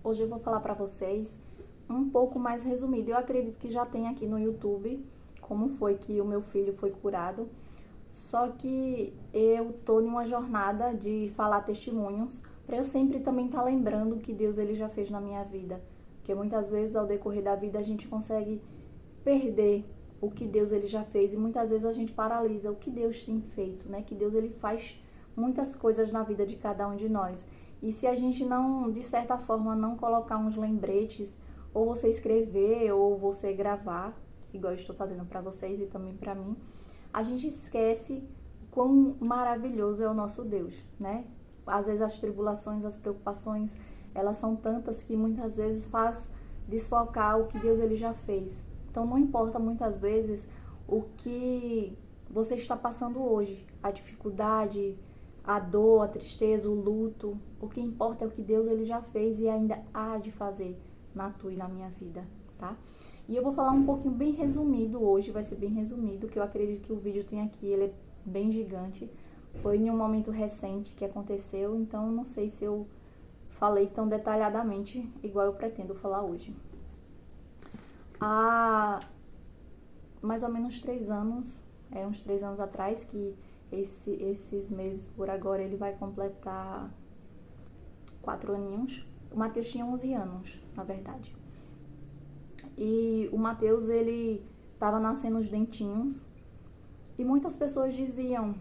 Hoje eu vou falar para vocês um pouco mais resumido. Eu acredito que já tem aqui no YouTube como foi que o meu filho foi curado. Só que eu tô em uma jornada de falar testemunhos para eu sempre também estar lembrando o que Deus ele já fez na minha vida. Porque muitas vezes ao decorrer da vida a gente consegue perder o que Deus ele já fez e muitas vezes a gente paralisa o que Deus tem feito, né? Que Deus ele faz muitas coisas na vida de cada um de nós. E se a gente não, de certa forma, não colocar uns lembretes, ou você escrever, ou você gravar, igual eu estou fazendo para vocês e também para mim, a gente esquece quão maravilhoso é o nosso Deus, né? Às vezes as tribulações, as preocupações, elas são tantas que muitas vezes faz desfocar o que Deus ele já fez. Então não importa muitas vezes o que você está passando hoje, a dificuldade, a dor, a tristeza, o luto. O que importa é o que Deus ele já fez e ainda há de fazer na tua e na minha vida, tá? E eu vou falar um pouquinho bem resumido hoje, vai ser bem resumido, que eu acredito que o vídeo tem aqui, ele é bem gigante. Foi em um momento recente que aconteceu, então não sei se eu falei tão detalhadamente igual eu pretendo falar hoje. Há mais ou menos 3 anos, uns 3 anos atrás, que esses meses por agora ele vai completar 4 aninhos. O Matheus tinha 11 anos, na verdade. E o Matheus, ele tava nascendo os dentinhos. E muitas pessoas diziam,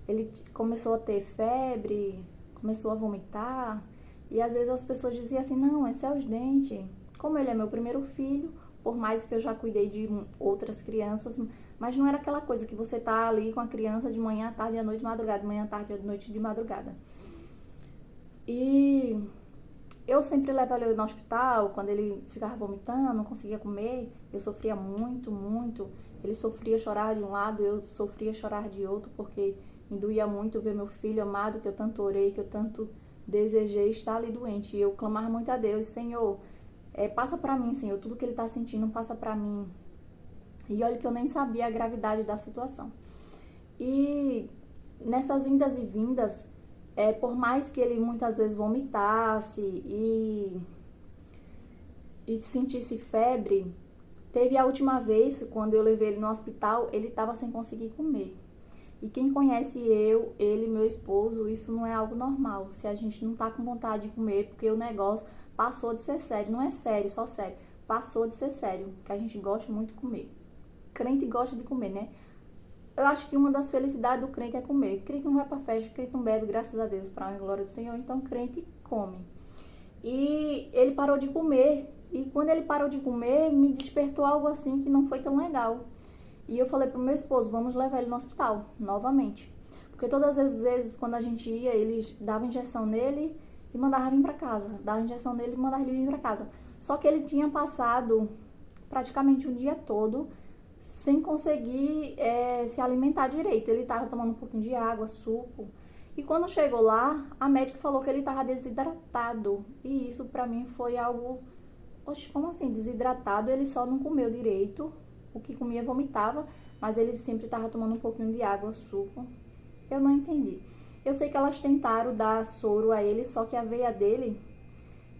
ele começou a ter febre, começou a vomitar. E às vezes as pessoas diziam assim, não, esse é os dentes. Como ele é meu primeiro filho, por mais que eu já cuidei de outras crianças, mas não era aquela coisa que você tá ali com a criança de manhã, à tarde, à noite, de madrugada, de manhã, à tarde, à noite, de madrugada. E eu sempre levava ele no hospital, quando ele ficava vomitando, não conseguia comer, eu sofria muito, muito. Ele sofria chorar de um lado, eu sofria chorar de outro, porque me doía muito ver meu filho amado, que eu tanto orei, que eu tanto desejei estar ali doente. E eu clamava muito a Deus, Senhor, passa pra mim, Senhor, tudo que ele tá sentindo, passa pra mim. E olha que eu nem sabia a gravidade da situação. E nessas indas e vindas, por mais que ele muitas vezes vomitasse e sentisse febre, teve a última vez, quando eu levei ele no hospital, ele estava sem conseguir comer. E quem conhece ele, meu esposo, isso não é algo normal. Se a gente não tá com vontade de comer, porque o negócio passou de ser sério. Não é sério, só sério. Passou de ser sério, que a gente gosta muito de comer. Crente gosta de comer, né? Eu acho que uma das felicidades do crente é comer. Crente não vai pra festa, crente não bebe, graças a Deus, para a glória do Senhor. Então, crente come. E ele parou de comer. E quando ele parou de comer, me despertou algo assim que não foi tão legal. E eu falei pro meu esposo, vamos levar ele no hospital, novamente. Porque todas as vezes, quando a gente ia, eles davam injeção nele e mandavam vir pra casa. Dava injeção nele e mandava ele vir pra casa. Só que ele tinha passado praticamente o dia todo sem conseguir se alimentar direito. Ele tava tomando um pouquinho de água, suco. E quando chegou lá, a médica falou que ele tava desidratado. E isso pra mim foi algo... Oxe, como assim? Desidratado? Ele só não comeu direito. O que comia vomitava, mas ele sempre estava tomando um pouquinho de água, suco. Eu não entendi. Eu sei que elas tentaram dar soro a ele, só que a veia dele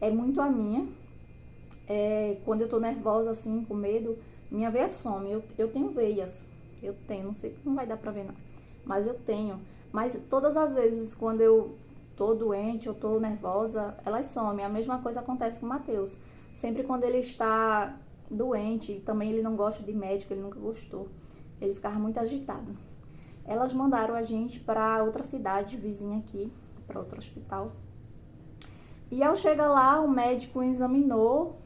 é muito a minha. Quando eu tô nervosa, assim, com medo, minha veia some. Eu tenho veias. Eu tenho, não sei se não vai dar pra ver não. Mas eu tenho. Mas todas as vezes quando eu tô doente, eu tô nervosa, elas somem. A mesma coisa acontece com o Matheus. Sempre quando ele está doente, também ele não gosta de médico, ele nunca gostou. Ele ficava muito agitado. Elas mandaram a gente para outra cidade vizinha aqui, para outro hospital. E ao chegar lá, o médico examinou,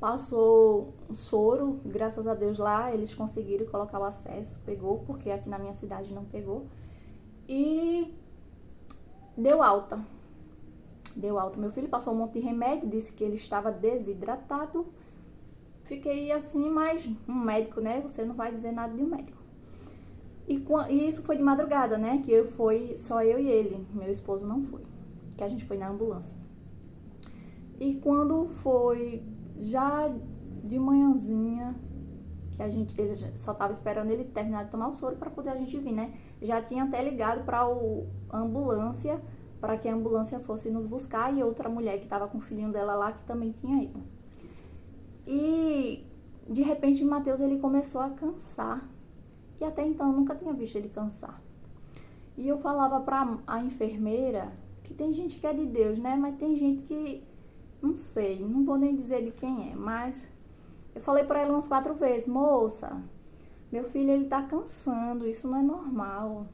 passou um soro, graças a Deus lá eles conseguiram colocar o acesso, pegou, porque aqui na minha cidade não pegou. E deu alta. Deu alta. Meu filho passou um monte de remédio, disse que ele estava desidratado. Fiquei assim, mas um médico, né? Você não vai dizer nada de um médico. E isso foi de madrugada, né? Que só eu e ele. Meu esposo não foi. Que a gente foi na ambulância. E quando foi já de manhãzinha, que ele só tava esperando ele terminar de tomar o soro para poder a gente vir, né? Já tinha até ligado para a ambulância para que a ambulância fosse nos buscar, e outra mulher que estava com o filhinho dela lá, que também tinha ido. E de repente Mateus ele começou a cansar, e até então eu nunca tinha visto ele cansar. E eu falava para a enfermeira que tem gente que é de Deus, né? Mas tem gente que, não sei, não vou nem dizer de quem é, mas eu falei para ela umas 4 vezes: moça, meu filho ele tá cansando, isso não é normal.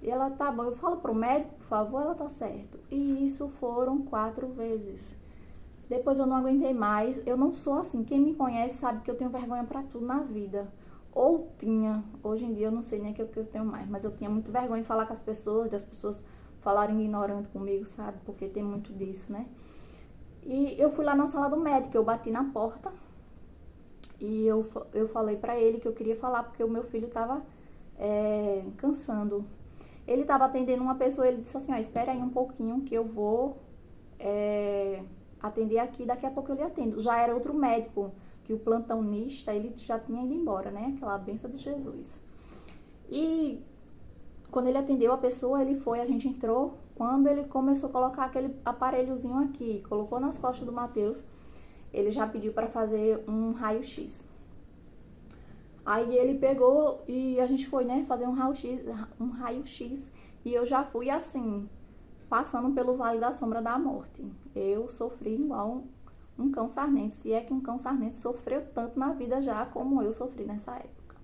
E ela: tá bom, eu falo pro médico, por favor. Ela: tá certo. E isso foram 4 vezes. Depois eu não aguentei mais. Eu não sou assim, quem me conhece sabe que eu tenho vergonha pra tudo na vida. Ou tinha, hoje em dia eu não sei nem o que eu tenho mais, mas eu tinha muito vergonha de falar com as pessoas, das pessoas falarem ignorante comigo, sabe? Porque tem muito disso, né? E eu fui lá na sala do médico, eu bati na porta e eu falei pra ele que eu queria falar porque o meu filho tava cansando. Ele tava atendendo uma pessoa, ele disse assim: ó, espera aí um pouquinho que eu vou atender aqui, daqui a pouco eu lhe atendo. Já era outro médico, que o plantonista, ele já tinha ido embora, né? Aquela benção de Jesus. E quando ele atendeu a pessoa, ele foi, a gente entrou. Quando ele começou a colocar aquele aparelhozinho aqui, colocou nas costas do Mateus, ele já pediu para fazer um raio-x. Aí ele pegou e a gente foi, né, fazer um raio-x, e eu já fui assim, passando pelo vale da sombra da morte. Eu sofri igual um cão sarnento, se é que um cão sarnento sofreu tanto na vida já como eu sofri nessa época.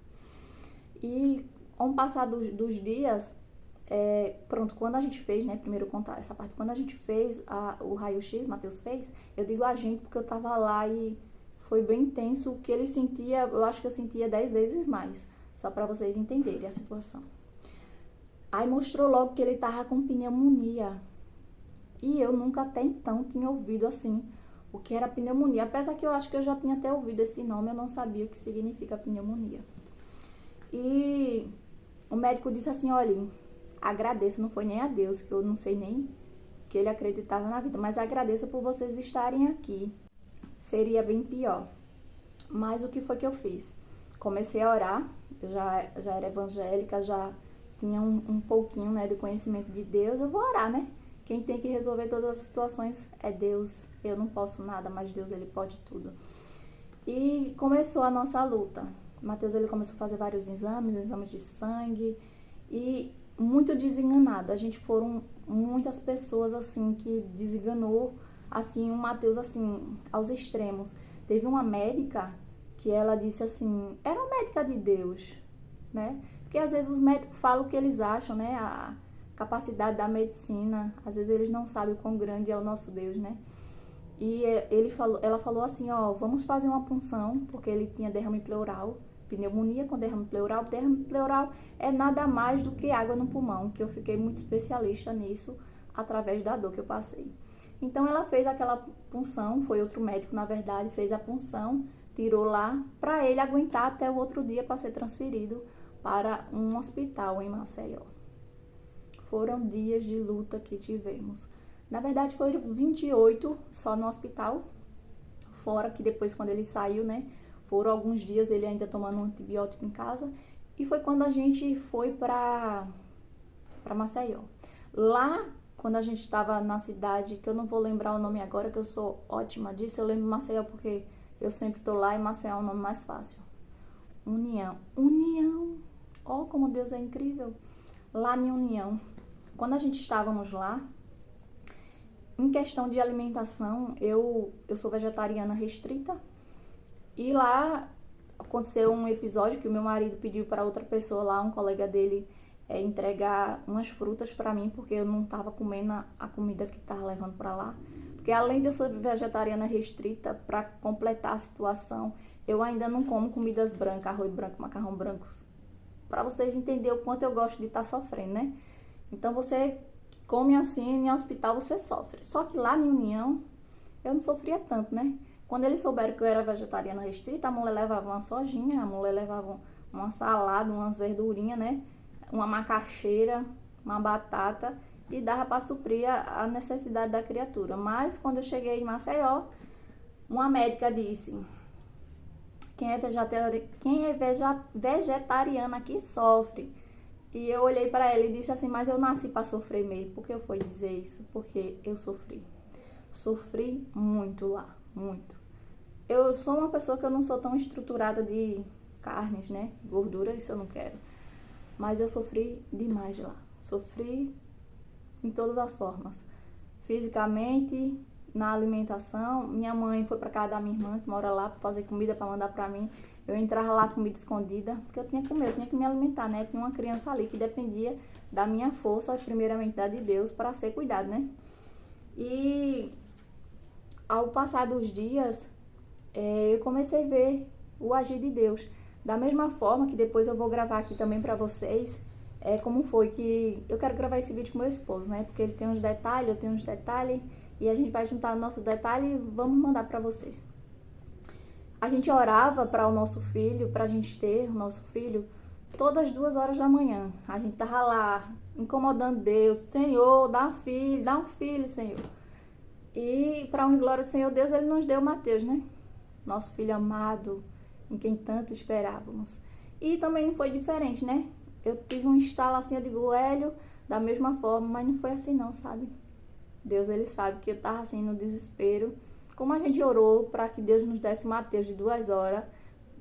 E com o passar dos dias, pronto, quando a gente fez, né, primeiro contar essa parte, quando a gente fez o raio-x, Mateus fez, eu digo a gente porque eu tava lá e foi bem intenso. O que ele sentia, eu acho que eu sentia 10 vezes mais, só para vocês entenderem a situação. Aí mostrou logo que ele tava com pneumonia, e eu nunca até então tinha ouvido assim o que era pneumonia, apesar que eu acho que eu já tinha até ouvido esse nome, eu não sabia o que significa pneumonia. E o médico disse assim: olha, agradeço, não foi nem a Deus, que eu não sei nem que ele acreditava na vida, mas agradeço por vocês estarem aqui, seria bem pior. Mas o que foi que eu fiz? Comecei a orar, eu já era evangélica, já tinha um pouquinho, né, do conhecimento de Deus. Eu vou orar, né? Quem tem que resolver todas as situações é Deus. Eu não posso nada, mas Deus, ele pode tudo. E começou a nossa luta. Mateus, ele começou a fazer vários exames de sangue, e muito desenganado. A gente foram muitas pessoas, assim, que desenganou, assim, o Mateus, assim, aos extremos. Teve uma médica que ela disse assim, era uma médica de Deus, né? Porque às vezes os médicos falam o que eles acham, né? A capacidade da medicina, às vezes eles não sabem o quão grande é o nosso Deus, né? E ela falou assim: ó, vamos fazer uma punção, porque ele tinha derrame pleural, pneumonia com derrame pleural. Derrame pleural é nada mais do que água no pulmão, que eu fiquei muito especialista nisso através da dor que eu passei. Então ela fez aquela punção, foi outro médico, na verdade, fez a punção, tirou lá para ele aguentar até o outro dia para ser transferido para um hospital em Maceió. Foram dias de luta que tivemos. Na verdade, foram 28 só no hospital, fora que depois, quando ele saiu, né, foram alguns dias ele ainda tomando um antibiótico em casa. E foi quando a gente foi para Maceió. Lá, quando a gente estava na cidade, que eu não vou lembrar o nome agora, que eu sou ótima disso, eu lembro Maceió porque eu sempre tô lá, e Maceió é o nome mais fácil. União. Oh, como Deus é incrível. Lá em União. Quando a gente estávamos lá, em questão de alimentação, eu sou vegetariana restrita. E lá aconteceu um episódio que o meu marido pediu para outra pessoa lá, um colega dele, entregar umas frutas para mim, porque eu não estava comendo a comida que estava levando para lá. Porque além de eu ser vegetariana restrita, para completar a situação, eu ainda não como comidas brancas, arroz branco, macarrão branco, para vocês entenderem o quanto eu gosto de estar sofrendo, né? Então você come assim, em hospital você sofre. Só que lá em União, eu não sofria tanto, né? Quando eles souberam que eu era vegetariana restrita, a mulher levava uma sojinha, a mulher levava uma salada, umas verdurinhas, né? Uma macaxeira, uma batata, e dava para suprir a necessidade da criatura. Mas quando eu cheguei em Maceió, uma médica disse: quem é vegetariano aqui sofre. E eu olhei para ela e disse assim, mas eu nasci para sofrer mesmo. Por que eu fui dizer isso? Porque eu sofri. Sofri muito lá, muito. Eu sou uma pessoa que eu não sou tão estruturada de carnes, né? Gordura, isso eu não quero. Mas eu sofri demais lá. Sofri em todas as formas. Fisicamente, na alimentação. Minha mãe foi para casa da minha irmã, que mora lá, para fazer comida para mandar para mim. Eu entrava lá com comida escondida, porque eu tinha que comer, eu tinha que me alimentar, né? Tinha uma criança ali que dependia da minha força, primeiramente da de Deus, para ser cuidado, né? E ao passar dos dias, eu comecei a ver o agir de Deus. Da mesma forma que depois eu vou gravar aqui também para vocês, como foi que eu quero gravar esse vídeo com meu esposo, né? Porque ele tem uns detalhes, eu tenho uns detalhes, e a gente vai juntar nossos detalhes e vamos mandar para vocês. A gente orava para o nosso filho, para a gente ter o nosso filho, todas as 2 horas da manhã. A gente tava lá, incomodando Deus. Senhor, dá um filho, Senhor. E para honra e glória do Senhor Deus, Ele nos deu Mateus, né? Nosso filho amado, em quem tanto esperávamos. E também não foi diferente, né? Eu tive um estalo assim, eu digo, Hélio, da mesma forma, mas não foi assim não, sabe? Deus, Ele sabe que eu tava assim no desespero. Como a gente orou para que Deus nos desse Mateus de 2 horas,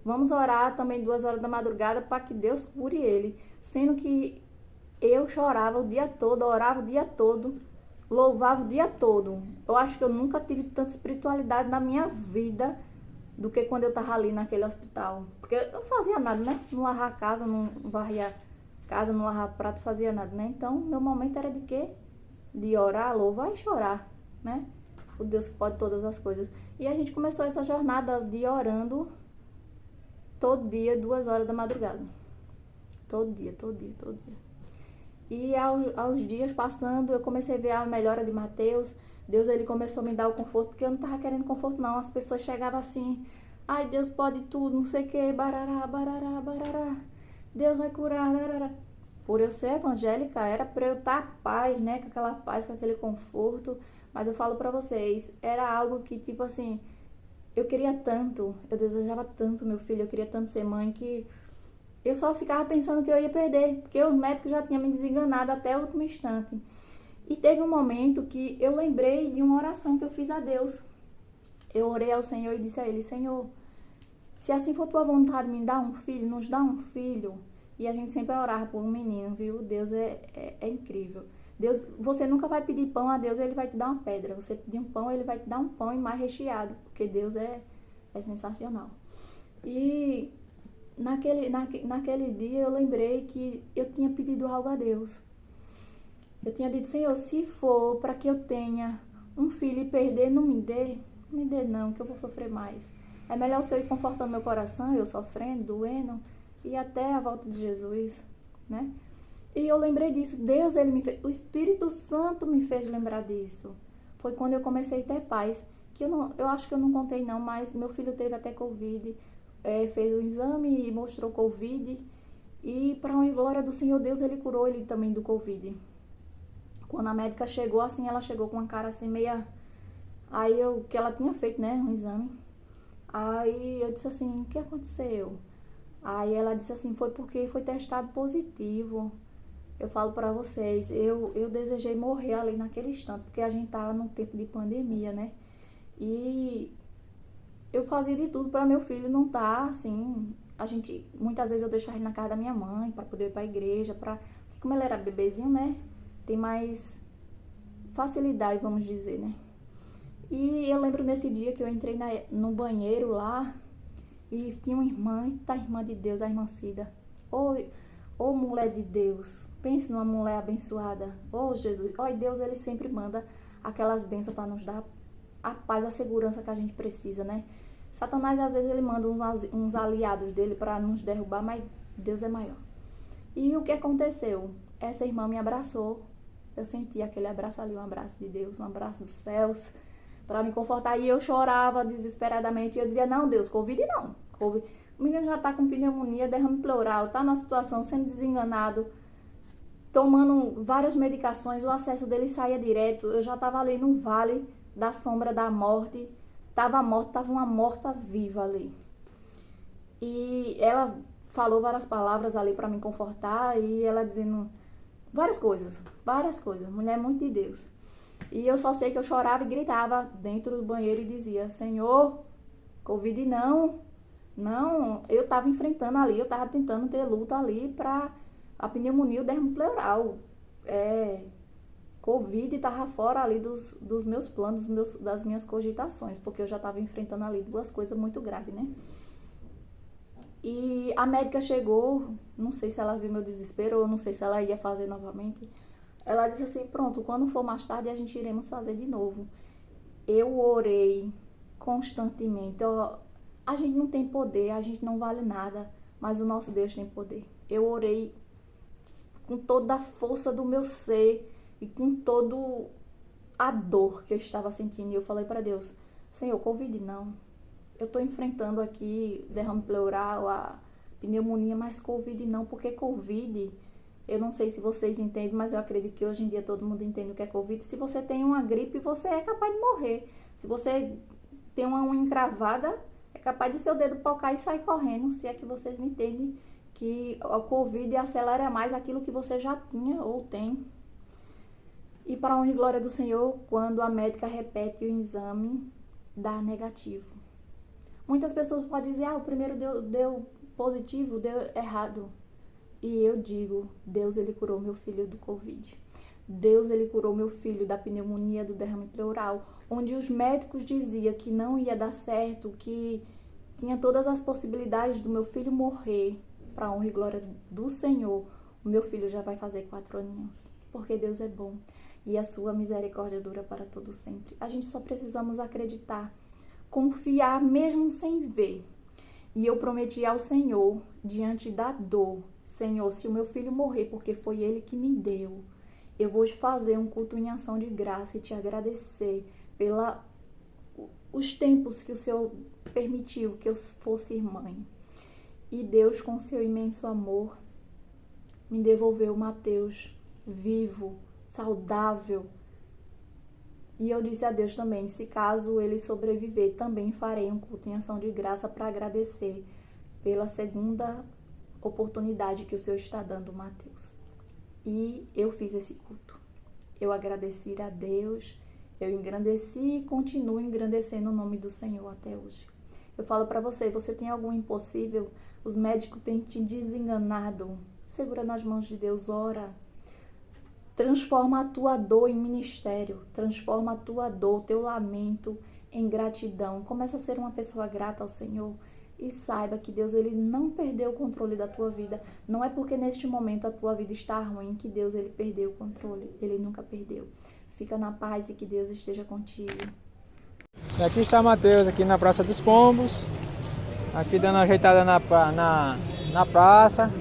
vamos orar também 2 horas da madrugada para que Deus cure ele. Sendo que eu chorava o dia todo, orava o dia todo, louvava o dia todo. Eu acho que eu nunca tive tanta espiritualidade na minha vida do que quando eu tava ali naquele hospital. Porque eu não fazia nada, né? Não lavava a casa, não varria a casa, não lavava prato, fazia nada, né? Então, meu momento era de quê? De orar, louvar e chorar, né? O Deus que pode todas as coisas. E a gente começou essa jornada de orando todo dia, 2 horas da madrugada. Todo dia, todo dia, todo dia. E aos dias passando, eu comecei a ver a melhora de Mateus. Deus, Ele começou a me dar o conforto, porque eu não estava querendo conforto, não. As pessoas chegavam assim, ai, Deus pode tudo, não sei o que, barará, barará, barará. Deus vai curar, barará. Por eu ser evangélica, era para eu estar paz, né? Com aquela paz, com aquele conforto. Mas eu falo pra vocês, era algo que, tipo assim, eu queria tanto, eu desejava tanto meu filho, eu queria tanto ser mãe, que eu só ficava pensando que eu ia perder, porque os médicos já tinham me desenganado até o último instante. E teve um momento que eu lembrei de uma oração que eu fiz a Deus. Eu orei ao Senhor e disse a Ele, Senhor, se assim for tua vontade, me dá um filho, nos dá um filho. E a gente sempre orava por um menino, viu? Deus é incrível. Deus, você nunca vai pedir pão a Deus, Ele vai te dar uma pedra. Você pedir um pão, Ele vai te dar um pão e mais recheado, porque Deus é sensacional. E naquele dia eu lembrei que eu tinha pedido algo a Deus. Eu tinha dito, Senhor, se for para que eu tenha um filho e perder, não me dê não, que eu vou sofrer mais. É melhor o Senhor ir confortando meu coração, eu sofrendo, doendo, e até a volta de Jesus, né? E eu lembrei disso. Deus, o Espírito Santo me fez lembrar disso. Foi quando eu comecei a ter paz. Que eu acho que eu não contei não, mas meu filho teve até Covid. Fez o exame e mostrou Covid. E para a glória do Senhor Deus, Ele curou ele também do Covid. Quando a médica chegou, assim, ela chegou com uma cara assim meia... Aí que ela tinha feito, né, um exame. Aí eu disse assim, o que aconteceu? Aí ela disse assim, foi porque foi testado positivo. Eu falo pra vocês, eu desejei morrer ali naquele instante, porque a gente tava num tempo de pandemia, né? E eu fazia de tudo pra meu filho não tá assim. Muitas vezes eu deixava ele na casa da minha mãe pra poder ir pra igreja, porque como ele era bebezinho, né? Tem mais facilidade, vamos dizer, né? E eu lembro nesse dia que eu entrei no banheiro lá e tinha uma irmã de Deus, a irmã Cida. Ô mulher de Deus, pense numa mulher abençoada. Ô Jesus, Deus, Ele sempre manda aquelas bênçãos para nos dar a paz, a segurança que a gente precisa, né? Satanás, às vezes, ele manda uns aliados dele para nos derrubar, mas Deus é maior. E o que aconteceu? Essa irmã me abraçou. Eu senti aquele abraço ali, um abraço de Deus, um abraço dos céus, para me confortar. E eu chorava desesperadamente. E eu dizia, não, Deus, Covid não. O menino já tá com pneumonia, derrame pleural, tá numa situação sendo desenganado, tomando várias medicações, o acesso dele saía direto. Eu já tava ali no vale da sombra da morte. Tava uma morta-viva ali. E ela falou várias palavras ali para me confortar e ela dizendo várias coisas. Mulher muito de Deus. E eu só sei que eu chorava e gritava dentro do banheiro e dizia: Senhor, Covid não. Não, eu estava enfrentando ali, eu estava tentando ter luta ali para a pneumonia e o derrame pleural. Covid estava fora ali dos meus planos, das minhas cogitações, porque eu já estava enfrentando ali duas coisas muito graves, né? E a médica chegou, não sei se ela viu meu desespero ou não sei se ela ia fazer novamente. Ela disse assim: pronto, quando for mais tarde a gente iremos fazer de novo. Eu orei constantemente. A gente não tem poder, a gente não vale nada, mas o nosso Deus tem poder. Eu orei com toda a força do meu ser e com toda a dor que eu estava sentindo. E eu falei para Deus: Senhor, Covid não. Eu estou enfrentando aqui derrame pleural, a pneumonia, mas Covid não, porque Covid, eu não sei se vocês entendem, mas eu acredito que hoje em dia todo mundo entende o que é Covid. Se você tem uma gripe, você é capaz de morrer. Se você tem uma unha encravada, é capaz de seu dedo pocar e sair correndo, se é que vocês me entendem, que o Covid acelera mais aquilo que você já tinha ou tem. E para a honra e glória do Senhor, quando a médica repete o exame, dá negativo. Muitas pessoas podem dizer: o primeiro deu positivo, deu errado. E eu digo: Deus, ele curou meu filho do Covid. Deus, ele curou meu filho da pneumonia, do derrame pleural, onde os médicos diziam que não ia dar certo, que tinha todas as possibilidades do meu filho morrer. Para a honra e glória do Senhor, o meu filho já vai fazer 4 aninhos. Porque Deus é bom e a sua misericórdia dura para todo sempre. A gente só precisamos acreditar, confiar mesmo sem ver. E eu prometi ao Senhor, diante da dor: Senhor, se o meu filho morrer porque foi ele que me deu, eu vou fazer um culto em ação de graça e te agradecer pelos tempos que o Senhor permitiu que eu fosse mãe. E Deus, com seu imenso amor, me devolveu o Mateus vivo, saudável. E eu disse a Deus também: se caso ele sobreviver, também farei um culto em ação de graça para agradecer pela segunda oportunidade que o Senhor está dando, Mateus. E eu fiz esse culto. Eu agradeci a Deus, eu engrandeci e continuo engrandecendo o nome do Senhor até hoje. Eu falo para você: você tem algum impossível? Os médicos têm te desenganado? Segura nas mãos de Deus, ora. Transforma a tua dor em ministério. Transforma a tua dor, teu lamento em gratidão. Começa a ser uma pessoa grata ao Senhor. E saiba que Deus, ele não perdeu o controle da tua vida. Não é porque neste momento a tua vida está ruim que Deus, ele perdeu o controle. Ele nunca perdeu. Fica na paz e que Deus esteja contigo. E aqui está Mateus, aqui na Praça dos Pombos. Aqui dando uma ajeitada na praça.